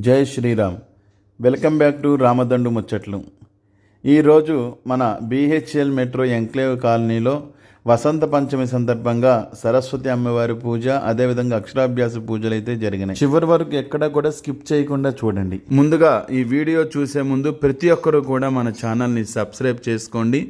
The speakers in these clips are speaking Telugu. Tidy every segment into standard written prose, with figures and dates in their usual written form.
జై శ్రీరామ్. వెల్కమ్ బ్యాక్ టు రామదండు ముచ్చట్లు. ఈరోజు మన బీహెచ్ఎల్ మెట్రో ఎంక్లేవ్ కాలనీలో వసంత పంచమి సందర్భంగా సరస్వతి అమ్మవారి పూజ, అదేవిధంగా అక్షరాభ్యాస పూజలు అయితే జరిగినాయి. చివరి వరకు ఎక్కడ కూడా స్కిప్ చేయకుండా చూడండి. ముందుగా ఈ వీడియో చూసే ముందు ప్రతి ఒక్కరూ కూడా మన ఛానల్ని సబ్స్క్రైబ్ చేసుకోండి.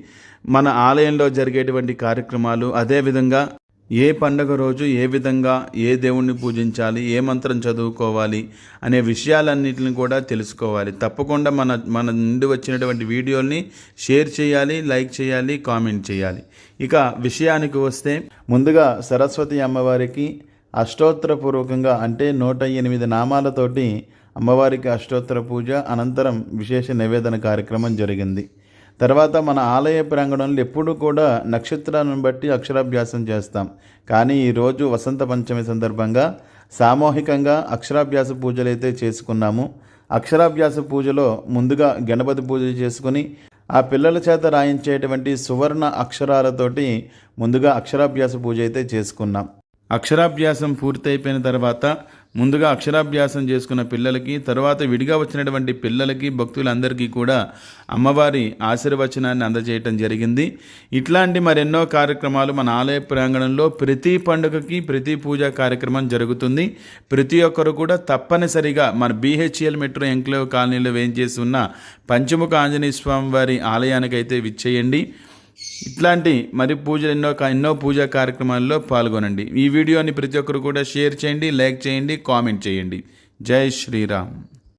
మన ఆలయంలో జరిగేటువంటి కార్యక్రమాలు, అదేవిధంగా ఏ పండగ రోజు ఏ విధంగా ఏ దేవుణ్ణి పూజించాలి, ఏ మంత్రం చదువుకోవాలి అనే విషయాలన్నింటిని కూడా తెలుసుకోవాలి. తప్పకుండా మన నుండి వచ్చినటువంటి వీడియోల్ని షేర్ చేయాలి, లైక్ చేయాలి, కామెంట్ చేయాలి. ఇక విషయానికి వస్తే, ముందుగా సరస్వతి అమ్మవారికి అష్టోత్తరపూర్వకంగా అంటే 108 నామాలతోటి అమ్మవారికి అష్టోత్తర పూజ, అనంతరం విశేష నివేదన కార్యక్రమం జరిగింది. తర్వాత మన ఆలయ ప్రాంగణంలో ఎప్పుడూ కూడా నక్షత్రాలను బట్టి అక్షరాభ్యాసం చేస్తాం. కానీ ఈరోజు వసంత పంచమి సందర్భంగా సామూహికంగా అక్షరాభ్యాస పూజలు అయితే చేసుకున్నాము. అక్షరాభ్యాస పూజలో ముందుగా గణపతి పూజ చేసుకుని ఆ పిల్లల చేత రాయించేటువంటి సువర్ణ అక్షరాలతోటి ముందుగా అక్షరాభ్యాస పూజ అయితే చేసుకున్నాం. అక్షరాభ్యాసం పూర్తయిపోయిన తర్వాత ముందుగా అక్షరాభ్యాసం చేసుకున్న పిల్లలకి, తర్వాత విడిగా వచ్చినటువంటి పిల్లలకి, భక్తులందరికీ కూడా అమ్మవారి ఆశీర్వచనాన్ని అందజేయటం జరిగింది. ఇట్లాంటి మరెన్నో కార్యక్రమాలు మన ఆలయ ప్రాంగణంలో ప్రతి పండుగకి ప్రతి పూజా కార్యక్రమం జరుగుతుంది. ప్రతి ఒక్కరు కూడా తప్పనిసరిగా మన బీహెచ్ఎల్ మెట్రో ఎంక్లేవ్ కాలనీలో వేయించేసి ఉన్న పంచముఖ ఆంజనేయ స్వామి వారి ఆలయానికైతే విచ్చేయండి. ఇట్లాంటి మరి పూజలు ఎన్నో పూజా కార్యక్రమాల్లో పాల్గొనండి. ఈ వీడియోని ప్రతి ఒక్కరు కూడా షేర్ చేయండి, లైక్ చేయండి, కామెంట్ చేయండి. జై శ్రీరామ్.